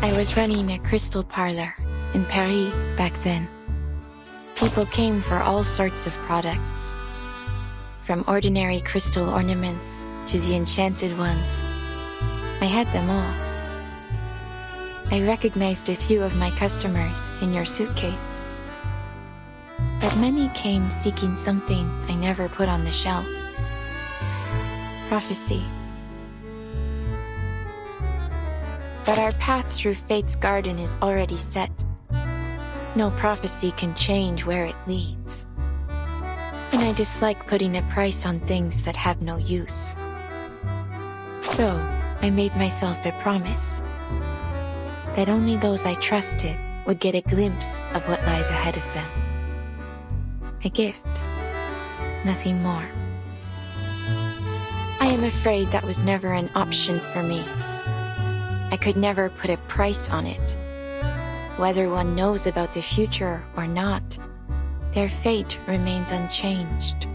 I was running a crystal parlor in Paris back then. People came for all sorts of products, from ordinary crystal ornaments to the enchanted ones. I had them all. I recognized a few of my customers in your suitcase, but many came seeking something I never put on the shelf. Prophecy. But our path through fate's garden is already set. No prophecy can change where it leads. And I dislike putting a price on things that have no use. So, I made myself a promise that only those I trusted would get a glimpse of what lies ahead of them. A gift, nothing more. I am afraid that was never an option for me. I could never put a price on it. Whether one knows about the future or not, their fate remains unchanged.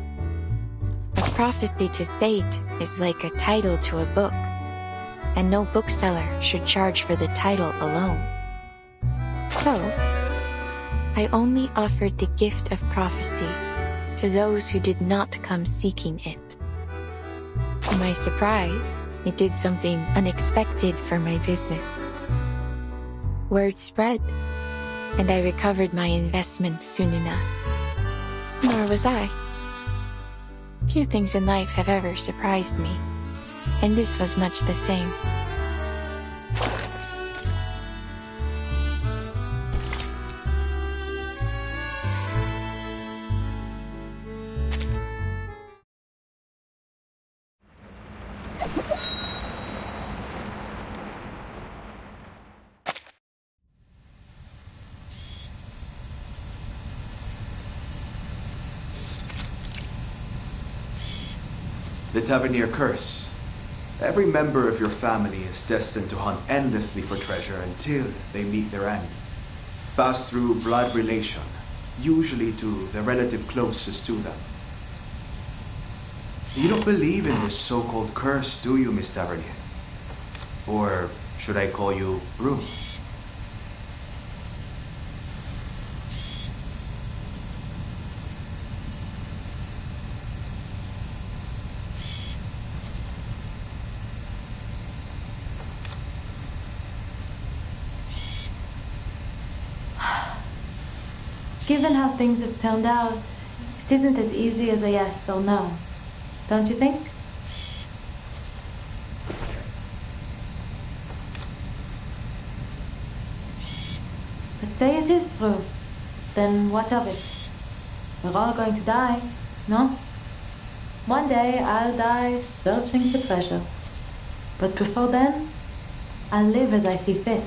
A prophecy to fate is like a title to a book, and no bookseller should charge for the title alone. So, I only offered the gift of prophecy to those who did not come seeking it. To my surprise, it did something unexpected for my business. Word spread, and I recovered my investment soon enough. Nor was I. Few things in life have ever surprised me, and this was much the same. The Tavernier Curse. Every member of your family is destined to hunt endlessly for treasure until they meet their end. Pass through blood relation, usually to the relative closest to them. You don't believe in this so-called curse, do you, Miss Tavernier? Or should I call you Broom? Given how things have turned out, it isn't as easy as a yes or no, don't you think? But say it is true, then what of it? We're all going to die, no? One day I'll die searching for treasure. But before then, I'll live as I see fit.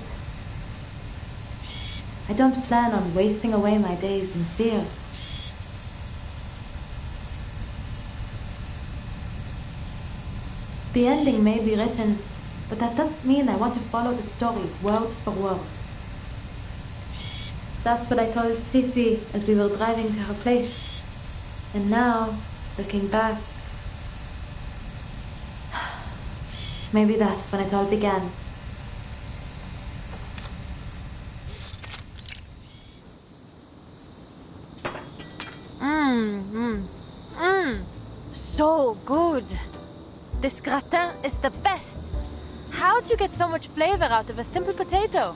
I don't plan on wasting away my days in fear. The ending may be written, but that doesn't mean I want to follow the story word for word. That's what I told Sisi as we were driving to her place. And now, looking back, maybe that's when it all began. So good. This gratin is the best. How'd you get so much flavor out of a simple potato?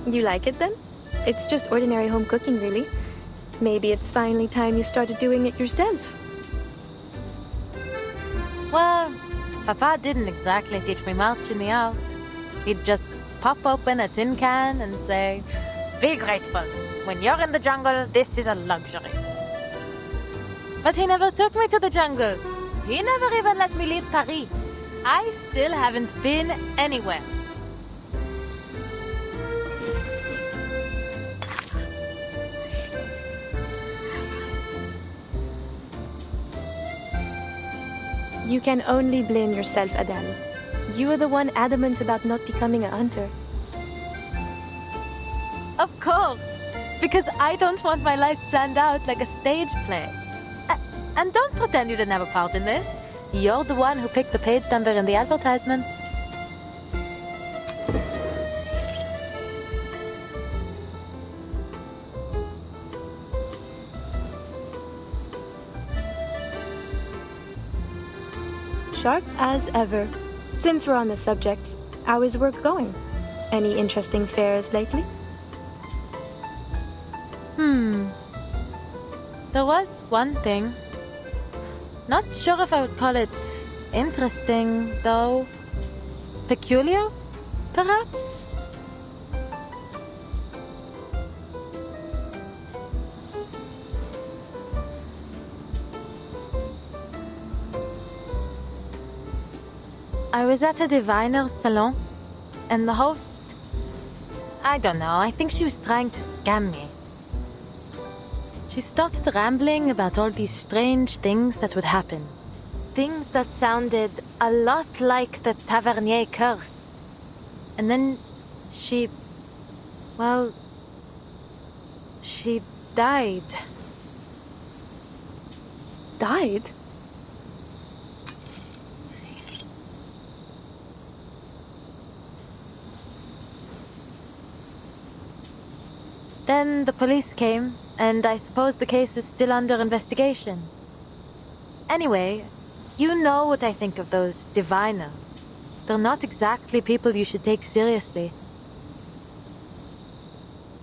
You like it then? It's just ordinary home cooking, really. Maybe it's finally time you started doing it yourself. Well, Papa didn't exactly teach me much in the art. He'd just pop open a tin can and say, "Be grateful. When you're in the jungle, this is a luxury." But he never took me to the jungle. He never even let me leave Paris. I still haven't been anywhere. You can only blame yourself, Adele. You were the one adamant about not becoming a hunter. Of course, because I don't want my life planned out like a stage play. And don't pretend you didn't have a part in this. You're the one who picked the page number in the advertisements. sharp as ever. Since we're on the subject, how is work going? Any interesting fairs lately? There was one thing. Not sure if I would call it interesting, though. Peculiar, perhaps? I was at a diviner's salon, and the host... I don't know, I think she was trying to scam me. She started rambling about all these strange things that would happen. Things that sounded a lot like the Tavernier curse. And then she... well... she died. Died? Then the police came, and I suppose the case is still under investigation. Anyway, you know what I think of those diviners. They're not exactly people you should take seriously.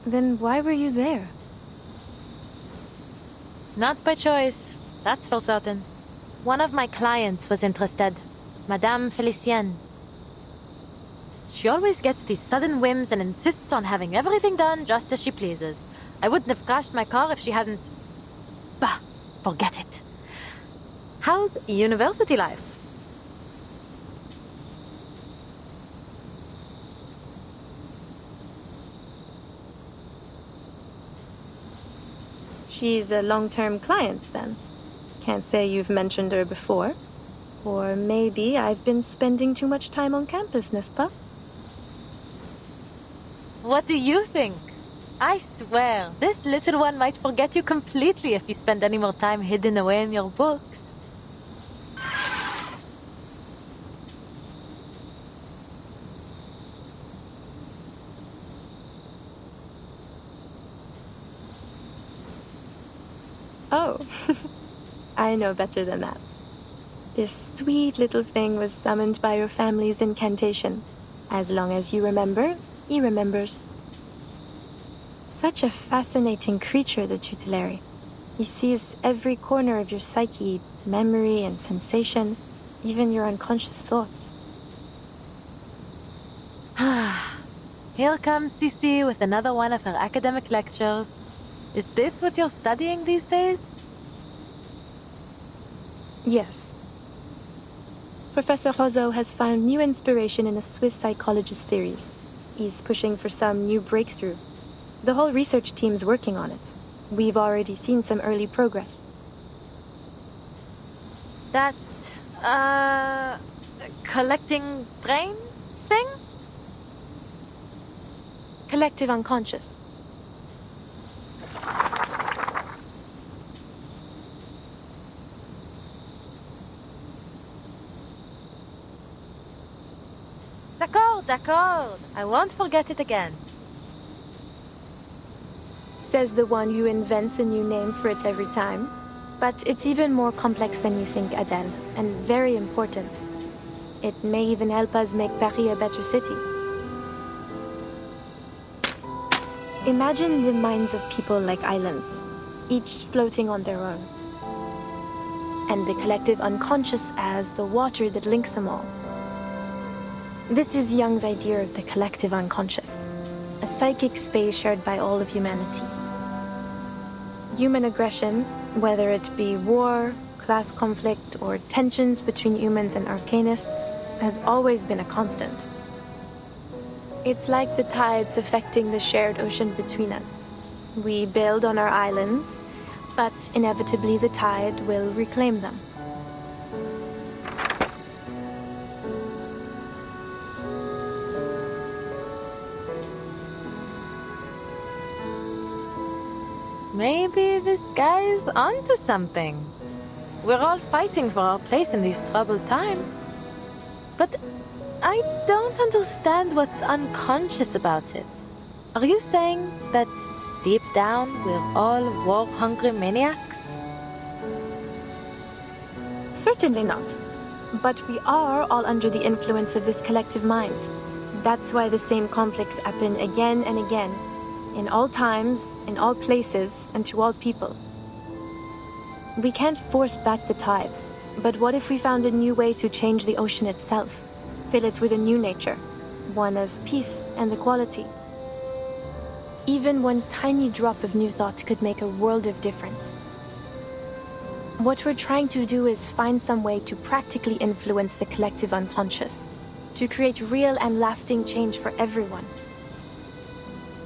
Then why were you there? Not by choice, that's for certain. One of my clients was interested, Madame Felicienne. She always gets these sudden whims and insists on having everything done just as she pleases. I wouldn't have crashed my car if she hadn't... Bah, forget it. How's university life? She's a long-term client, then. Can't say you've mentioned her before. Or maybe I've been spending too much time on campus, n'est-ce pas? What do you think? I swear, this little one might forget you completely if you spend any more time hidden away in your books. Oh, I know better than that. This sweet little thing was summoned by your family's incantation. As long as you remember, he remembers. Such a fascinating creature, the tutelary. He sees every corner of your psyche, memory and sensation, even your unconscious thoughts. Here comes Cici with another one of her academic lectures. Is this what you're studying these days? Yes. Professor Roseau has found new inspiration in a Swiss psychologist's theories. He's pushing for some new breakthrough. The whole research team's working on it. We've already seen some early progress. That, collecting brain thing? Collective unconscious. D'accord. I won't forget it again. Says the one who invents a new name for it every time. But it's even more complex than you think, Adele, and very important. It may even help us make Paris a better city. Imagine the minds of people like islands, each floating on their own. And the collective unconscious as the water that links them all. This is Jung's idea of the collective unconscious, a psychic space shared by all of humanity. Human aggression, whether it be war, class conflict, or tensions between humans and arcanists, has always been a constant. It's like the tides affecting the shared ocean between us. We build on our islands, but inevitably the tide will reclaim them. Maybe this guy's onto something. We're all fighting for our place in these troubled times. But I don't understand what's unconscious about it. Are you saying that deep down we're all war-hungry maniacs? Certainly not. But we are all under the influence of this collective mind. That's why the same conflicts happen again and again, in all times, in all places, and to all people. We can't force back the tide, but what if we found a new way to change the ocean itself? Fill it with a new nature, one of peace and equality. Even one tiny drop of new thought could make a world of difference. What we're trying to do is find some way to practically influence the collective unconscious, to create real and lasting change for everyone.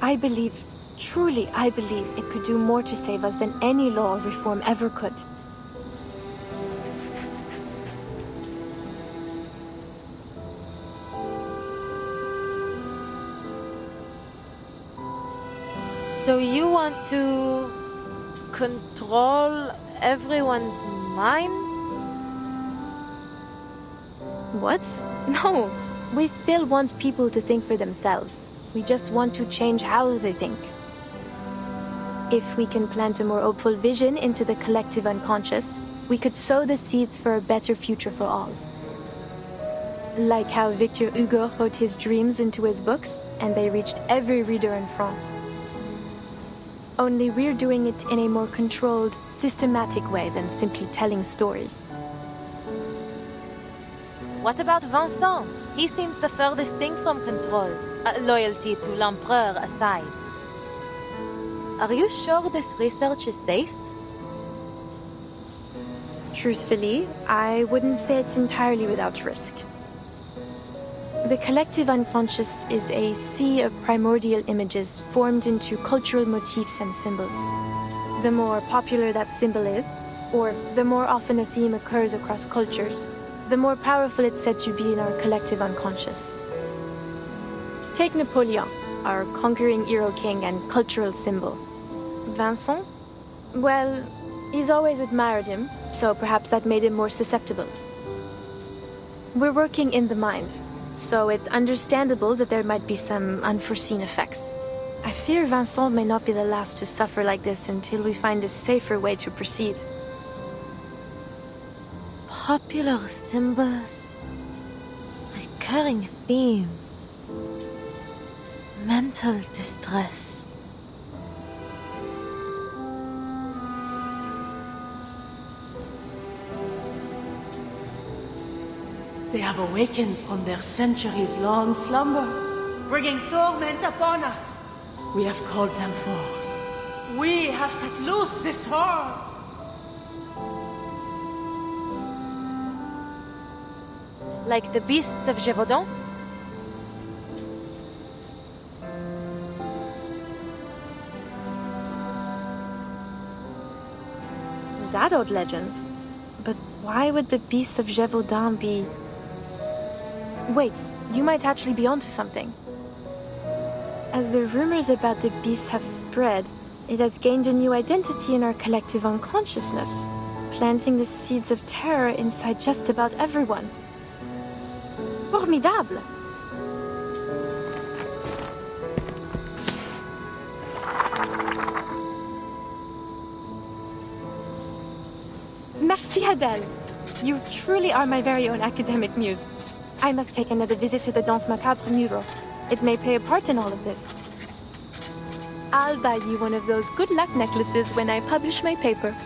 I believe, truly I believe, it could do more to save us than any law or reform ever could. So you want to control everyone's minds? What? No. We still want people to think for themselves. We just want to change how they think. If we can plant a more hopeful vision into the collective unconscious, we could sow the seeds for a better future for all. Like how Victor Hugo wrote his dreams into his books, and they reached every reader in France. Only we're doing it in a more controlled, systematic way than simply telling stories. What about Vincent? He seems the furthest thing from control, loyalty to l'Empereur aside. Are you sure this research is safe? Truthfully, I wouldn't say it's entirely without risk. The collective unconscious is a sea of primordial images formed into cultural motifs and symbols. The more popular that symbol is, or the more often a theme occurs across cultures, the more powerful it's said to be in our collective unconscious. Take Napoleon, our conquering hero king and cultural symbol. Vincent? Well, he's always admired him, so perhaps that made him more susceptible. We're working in the mind, so it's understandable that there might be some unforeseen effects. I fear Vincent may not be the last to suffer like this until we find a safer way to proceed. Popular symbols, recurring themes, mental distress. They have awakened from their centuries-long slumber, bringing torment upon us. We have called them forth. We have set loose this horde. Like the beasts of Gévaudan? That old legend. But why would the beasts of Gévaudan be... Wait, you might actually be onto something. As the rumors about the beasts have spread, it has gained a new identity in our collective unconsciousness, planting the seeds of terror inside just about everyone. Formidable! Merci, Adèle. You truly are my very own academic muse. I must take another visit to the Danse Macabre mural. It may play a part in all of this. I'll buy you one of those good luck necklaces when I publish my paper.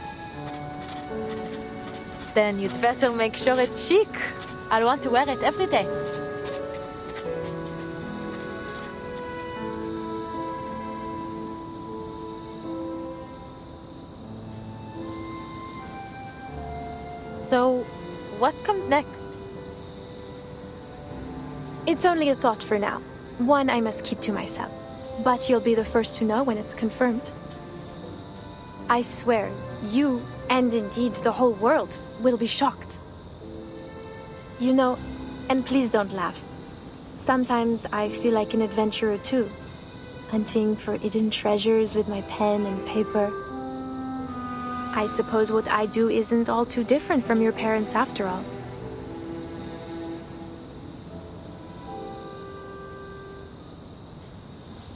Then you'd better make sure it's chic. I'll want to wear it every day. So, what comes next? It's only a thought for now. One I must keep to myself. But you'll be the first to know when it's confirmed. I swear, you, and indeed the whole world, will be shocked. You know, and please don't laugh. Sometimes I feel like an adventurer too, hunting for hidden treasures with my pen and paper. I suppose what I do isn't all too different from your parents after all.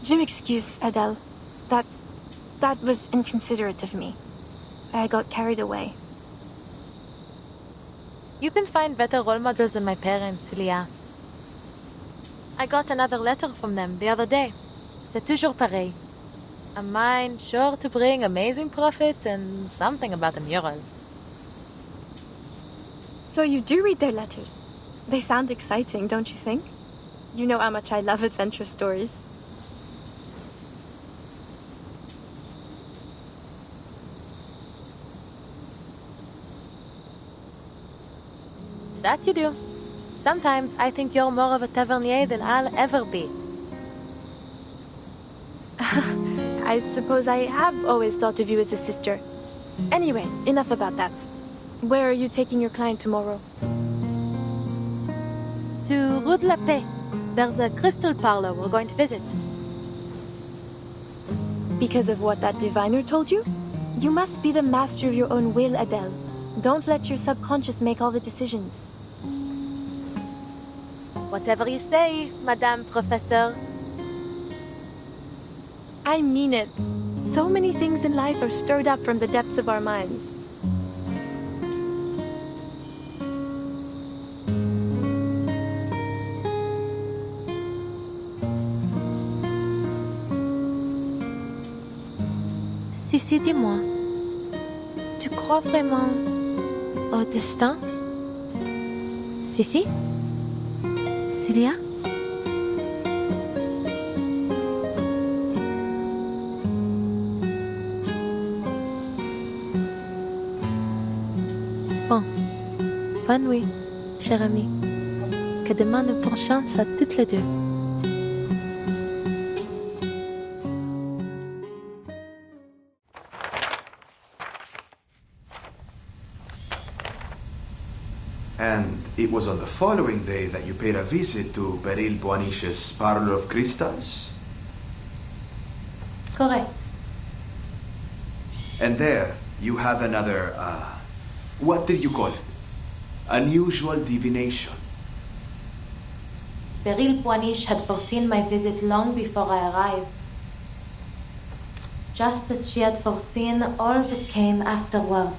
Je m'excuse, Adèle. That was inconsiderate of me. I got carried away. You can find better role models than my parents, Leah. I got another letter from them the other day. C'est toujours pareil. A mind sure to bring amazing profits and something about a mural. So you do read their letters. They sound exciting, don't you think? You know how much I love adventure stories. That you do. Sometimes I think you're more of a tavernier than I'll ever be. I suppose I have always thought of you as a sister. Anyway, enough about that. Where are you taking your client tomorrow? To Rue de la Paix. There's a crystal parlor we're going to visit. Because of what that diviner told you? You must be the master of your own will, Adele. Don't let your subconscious make all the decisions. Whatever you say, Madame Professeur. I mean it. So many things in life are stirred up from the depths of our minds. Sissi, dis-moi, tu crois vraiment au destin? Sissi? Celia? Bon, bonne nuit, chère amie. Que demain nous porte chance à toutes les deux. And it was on the following day that you paid a visit to Beryl Boaniche's Parlor of Crystals? Correct. And there, you have another, what did you call it? Unusual divination. Beryl Boaniche had foreseen my visit long before I arrived. Just as she had foreseen all that came afterward.